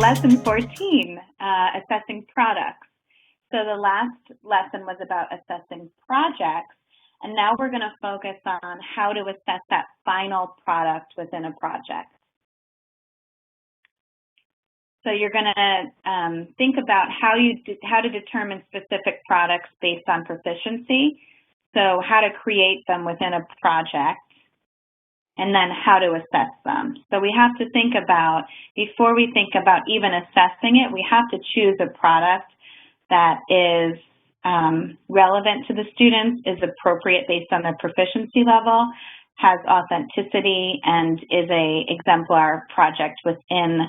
Lesson 14, assessing products. So the last lesson was about assessing projects, and now we're going to focus on how to assess that final product within a project. So you're going to think about how to determine specific products based on proficiency, so how to create them within a project, and then how to assess them. So we have to think about, before we think about even assessing it, we have to choose a product that is relevant to the students, is appropriate based on their proficiency level, has authenticity, and is an exemplar project within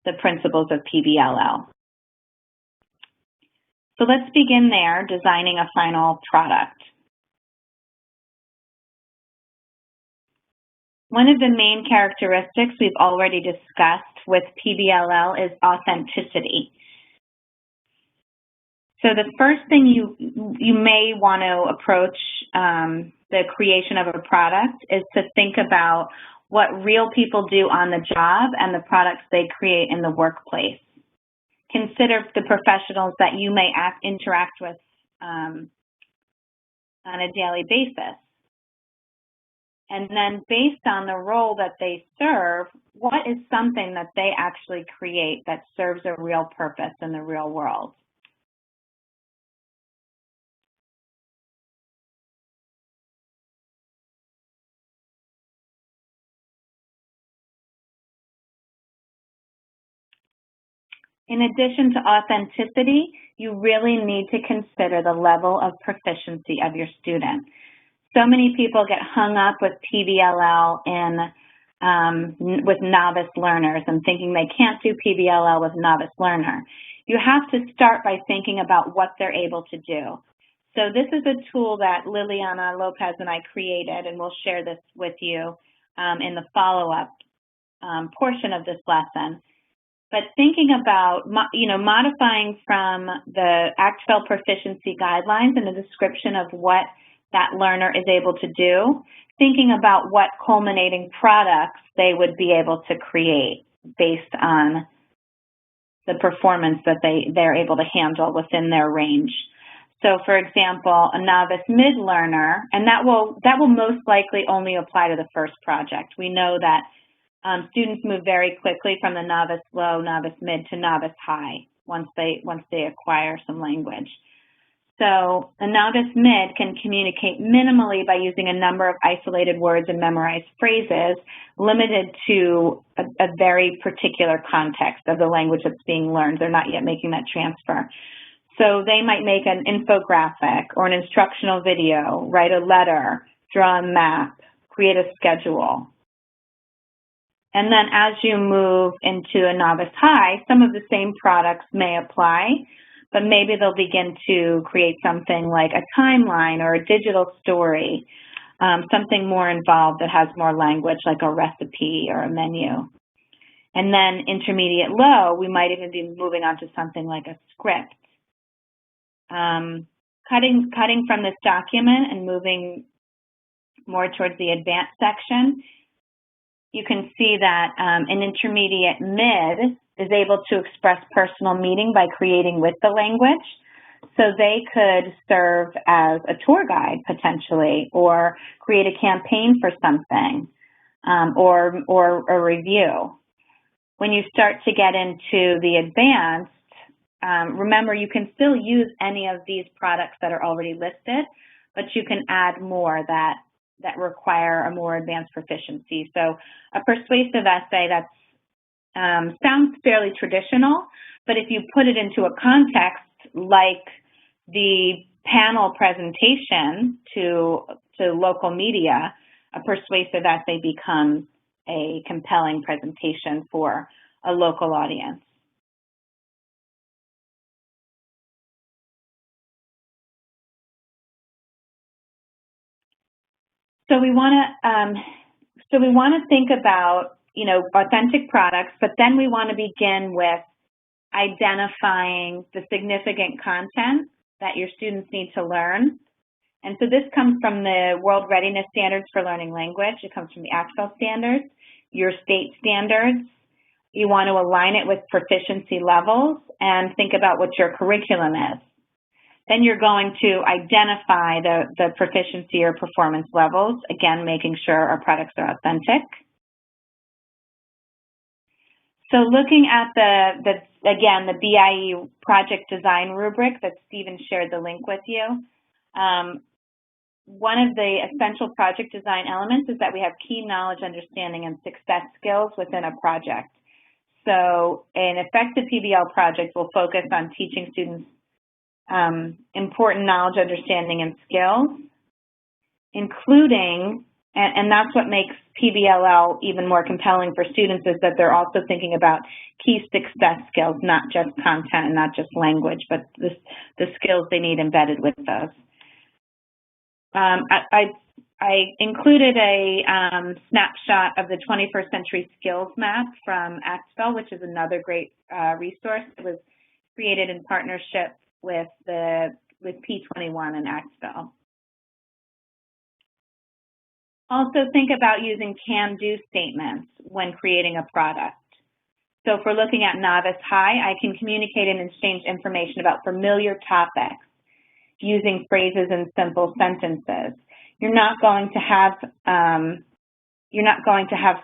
the principles of PBLL. So let's begin there, designing a final product. One of the main characteristics we've already discussed with PBLL is authenticity. So the first thing you may want to approach the creation of a product is to think about what real people do on the job and the products they create in the workplace. Consider the professionals that you may interact with on a daily basis. And then based on the role that they serve, what is something that they actually create that serves a real purpose in the real world? In addition to authenticity, you really need to consider the level of proficiency of your student. So many people get hung up with PBLL with novice learners and thinking they can't do PBLL with novice learner. You have to start by thinking about what they're able to do. So this is a tool that Liliana Lopez and I created, and we'll share this with you in the follow-up portion of this lesson. But thinking about, modifying from the ACTFL proficiency guidelines and the description of what that learner is able to do, thinking about what culminating products they would be able to create based on the performance that they're able to handle within their range. So for example, a novice mid learner, and that will most likely only apply to the first project. We know that students move very quickly from the novice low, novice mid to novice high once they acquire some language. So a novice mid can communicate minimally by using a number of isolated words and memorized phrases limited to a very particular context of the language that's being learned. They're not yet making that transfer. So they might make an infographic or an instructional video, write a letter, draw a map, create a schedule. And then as you move into a novice high, some of the same products may apply, but maybe they'll begin to create something like a timeline or a digital story, something more involved that has more language, like a recipe or a menu. And then intermediate low, we might even be moving on to something like a script. Cutting from this document and moving more towards the advanced section, you can see that an intermediate mid is able to express personal meaning by creating with the language. So they could serve as a tour guide potentially, or create a campaign for something, or a review. When you start to get into the advanced, remember you can still use any of these products that are already listed, but you can add more that require a more advanced proficiency. So a persuasive essay that sounds fairly traditional, but if you put it into a context like the panel presentation to local media, a persuasive essay becomes a compelling presentation for a local audience. So we want to think about, authentic products, but then we want to begin with identifying the significant content that your students need to learn. And so this comes from the World Readiness Standards for Learning Language. It comes from the ACTFL standards, your state standards, You want to align it with proficiency levels and think about what your curriculum is. Then you're going to identify the proficiency or performance levels, again, making sure our products are authentic. So looking at again, the BIE project design rubric that Stephen shared the link with you, one of the essential project design elements is that we have key knowledge, understanding, and success skills within a project. So an effective PBL project will focus on teaching students important knowledge, understanding, and skills, including, and that's what makes PBLL even more compelling for students, is that they're also thinking about key success skills, not just content and not just language, but the skills they need embedded with those. I included a snapshot of the 21st Century Skills Map from ACTSPL, which is another great resource. It was created in partnership with P21 and ACTSPL. Also think about using can-do statements when creating a product. So if we're looking at Novice High, I can communicate and exchange information about familiar topics using phrases and simple sentences. You're not going to have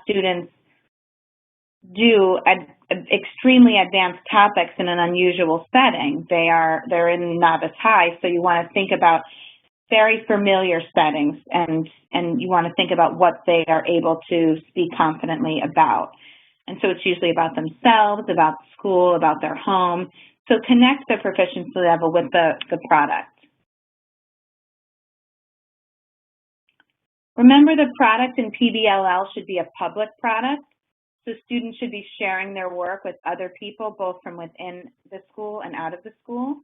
students do extremely advanced topics in an unusual setting. They're in Novice High, so you want to think about very familiar settings, and you want to think about what they are able to speak confidently about. And so it's usually about themselves, about school, about their home. So connect the proficiency level with the product. Remember, the product in PBLL should be a public product, so students should be sharing their work with other people, both from within the school and out of the school,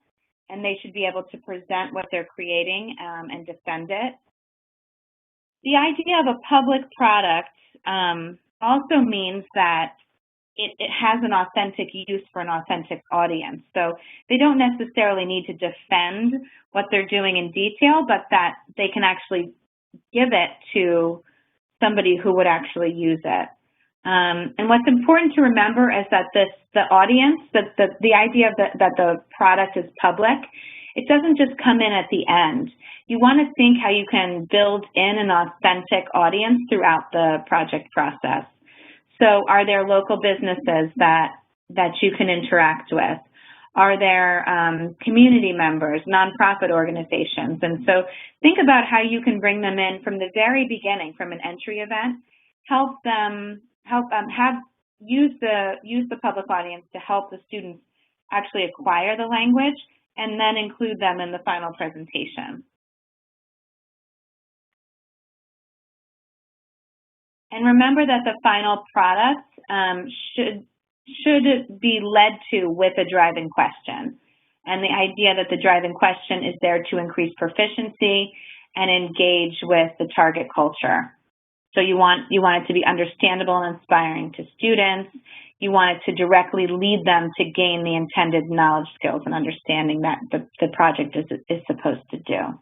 and they should be able to present what they're creating and defend it. The idea of a public product also means that it has an authentic use for an authentic audience. So they don't necessarily need to defend what they're doing in detail, but that they can actually give it to somebody who would actually use it. And what's important to remember is that the audience, the idea that the product is public, it doesn't just come in at the end. You want to think how you can build in an authentic audience throughout the project process. So are there local businesses that you can interact with? Are there community members, nonprofit organizations? And so think about how you can bring them in from the very beginning, from an entry event, use the public audience to help the students actually acquire the language, and then include them in the final presentation. And remember that the final product should be led to with a driving question. And the idea that the driving question is there to increase proficiency and engage with the target culture. So you want it to be understandable and inspiring to students. You want it to directly lead them to gain the intended knowledge, skills, and understanding that the project is supposed to do.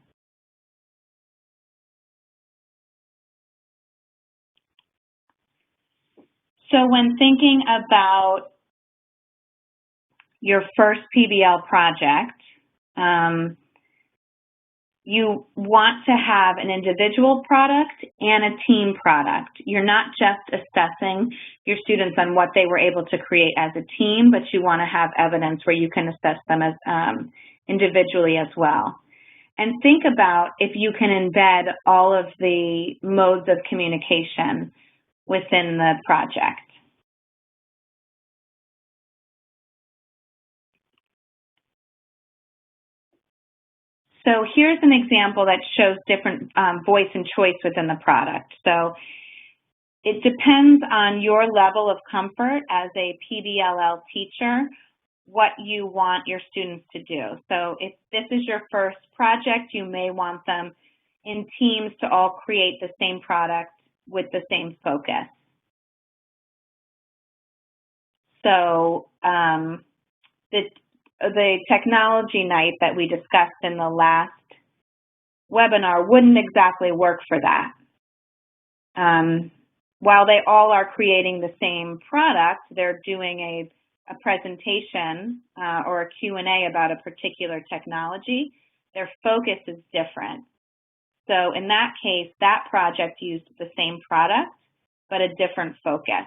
So when thinking about your first PBL project, you want to have an individual product and a team product. You're not just assessing your students on what they were able to create as a team, but you want to have evidence where you can assess them as individually as well. And think about if you can embed all of the modes of communication within the project. So here's an example that shows different voice and choice within the product. So it depends on your level of comfort as a PBLL teacher, what you want your students to do. So if this is your first project, you may want them in teams to all create the same product with the same focus. So the technology night that we discussed in the last webinar wouldn't exactly work for that. while they all are creating the same product, they're doing a presentation or a Q&A about a particular technology, their focus is different. So in that case, that project used the same product, but a different focus.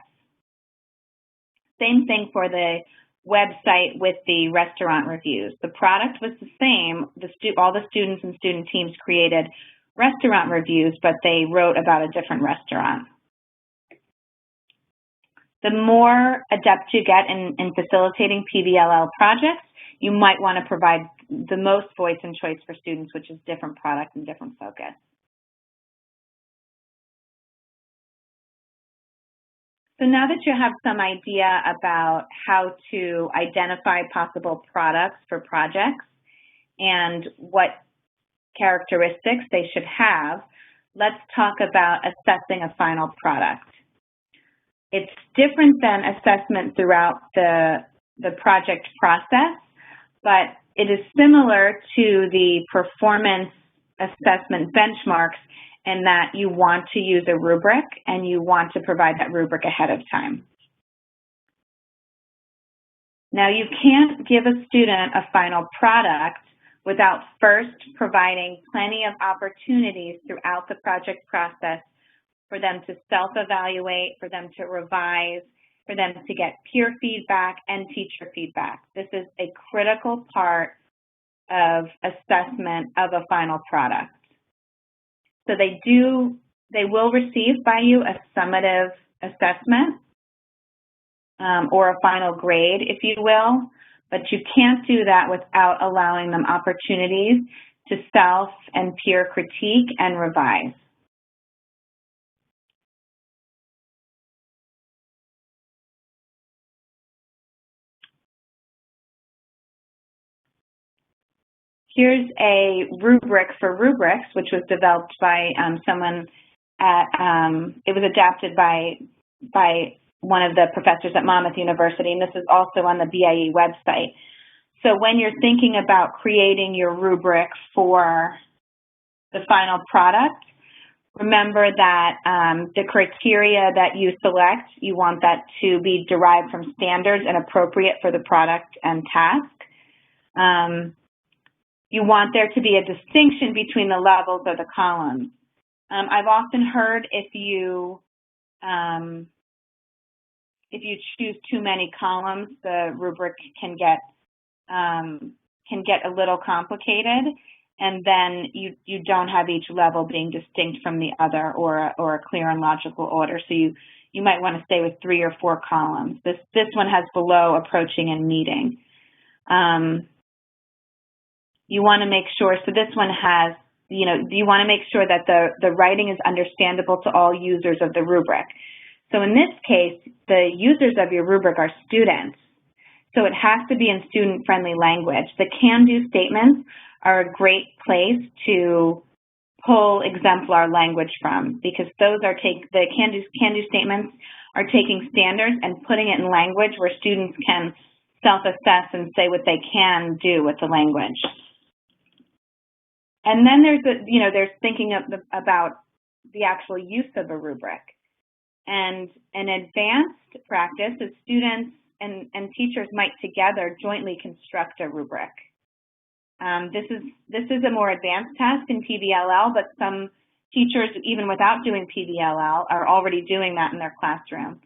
Same thing for the website with the restaurant reviews. The product was the same. All the students and student teams created restaurant reviews, but they wrote about a different restaurant. The more adept you get in facilitating PBLL projects, you might want to provide the most voice and choice for students, which is different product and different focus. So now that you have some idea about how to identify possible products for projects and what characteristics they should have, let's talk about assessing a final product. It's different than assessment throughout the project process, but it is similar to the performance assessment benchmarks in that you want to use a rubric and you want to provide that rubric ahead of time. Now, you can't give a student a final product without first providing plenty of opportunities throughout the project process for them to self-evaluate, for them to revise, for them to get peer feedback and teacher feedback. This is a critical part of assessment of a final product. So they will receive by you a summative assessment or a final grade, if you will, but you can't do that without allowing them opportunities to self and peer critique and revise. Here's a rubric for rubrics, which was developed by someone at, it was adapted by one of the professors at Monmouth University, and this is also on the BIE website. So when you're thinking about creating your rubric for the final product, remember that the criteria that you select, you want that to be derived from standards and appropriate for the product and task. You want there to be a distinction between the levels or the columns. I've often heard if you choose too many columns, the rubric can get a little complicated, and then you don't have each level being distinct from the other or a clear and logical order. So you might want to stay with 3 or 4 columns. This one has below, approaching, and meeting. You want to make sure, so this one has, you want to make sure that the writing is understandable to all users of the rubric. So in this case, the users of your rubric are students. So it has to be in student-friendly language. The can-do statements are a great place to pull exemplar language from, because those are the can-do statements are taking standards and putting it in language where students can self-assess and say what they can do with the language. And then there's thinking about the actual use of a rubric. And an advanced practice is students and teachers might together jointly construct a rubric. This is a more advanced task in PBLL, but some teachers, even without doing PBLL, are already doing that in their classroom.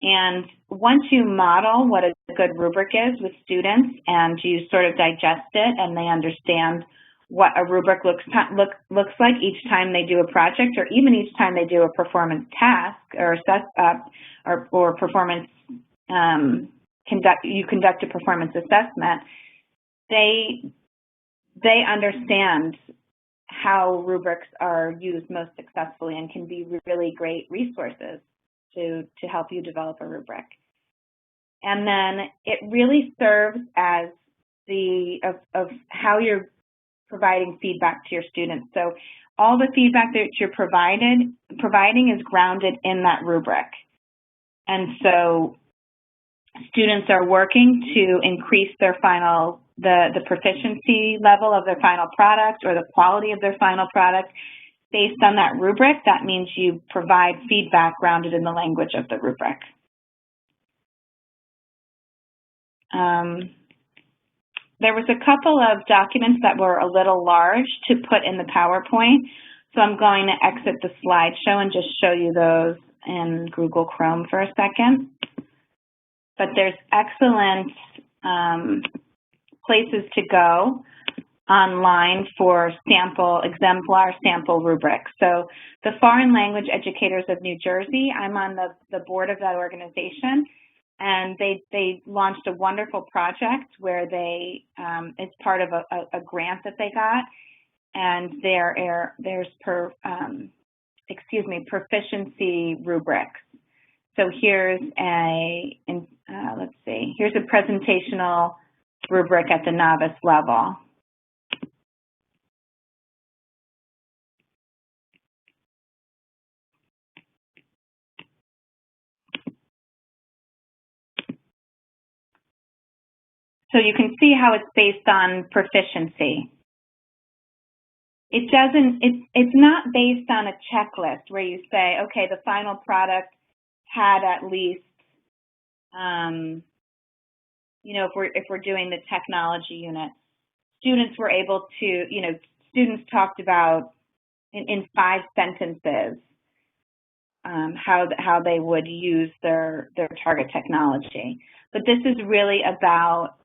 And once you model what a good rubric is with students and you sort of digest it and they understand what a rubric looks like each time they do a project, or even each time they do a performance task or or performance you conduct a performance assessment, they understand how rubrics are used most successfully and can be really great resources to help you develop a rubric. And then it really serves as of how you're providing feedback to your students. So all the feedback that you're providing is grounded in that rubric. And so students are working to increase their the proficiency level of their final product or the quality of their final product based on that rubric, that means you provide feedback grounded in the language of the rubric. There was a couple of documents that were a little large to put in the PowerPoint, so I'm going to exit the slideshow and just show you those in Google Chrome for a second. But there's excellent places to go online for exemplar sample rubrics. So the Foreign Language Educators of New Jersey, I'm on the board of that organization, and they launched a wonderful project where they, it's part of a grant that they got, and there's proficiency rubrics. So here's here's a presentational rubric at the novice level. So you can see how it's based on proficiency. It's not based on a checklist where you say, okay, the final product had at least, if we're doing the technology unit, students were able to, students talked about in 5 sentences how they would use their target technology. But this is really about,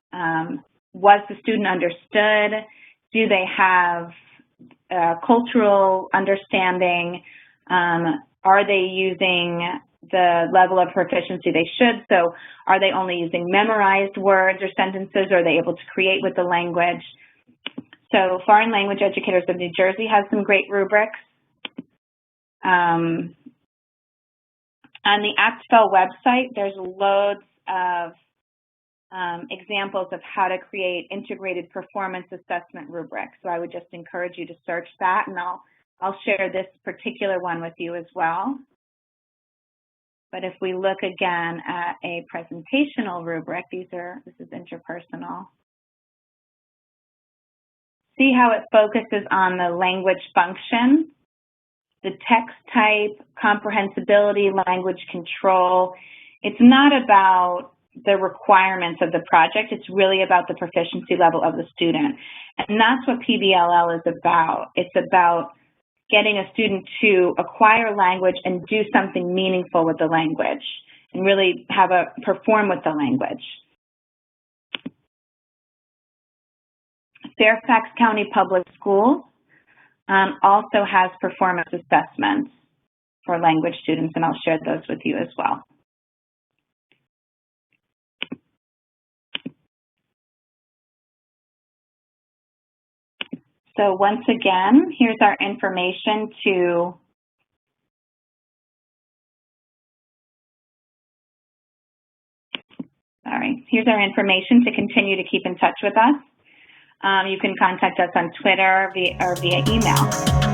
was the student understood? Do they have cultural understanding? Are they using the level of proficiency they should? So are they only using memorized words or sentences, or are they able to create with the language? So Foreign Language Educators of New Jersey has some great rubrics. On the ActFL website, there's loads of examples of how to create integrated performance assessment rubrics. So I would just encourage you to search that, and I'll share this particular one with you as well. But if we look again at a presentational rubric, this is interpersonal. See how it focuses on the language function, the text type, comprehensibility, language control. It's not about the requirements of the project. It's really about the proficiency level of the student. And that's what PBLL is about. It's about getting a student to acquire language and do something meaningful with the language and really perform with the language. Fairfax County Public Schools also has performance assessments for language students, and I'll share those with you as well. So once again, here's our information here's our information to continue to keep in touch with us. You can contact us on Twitter or via email.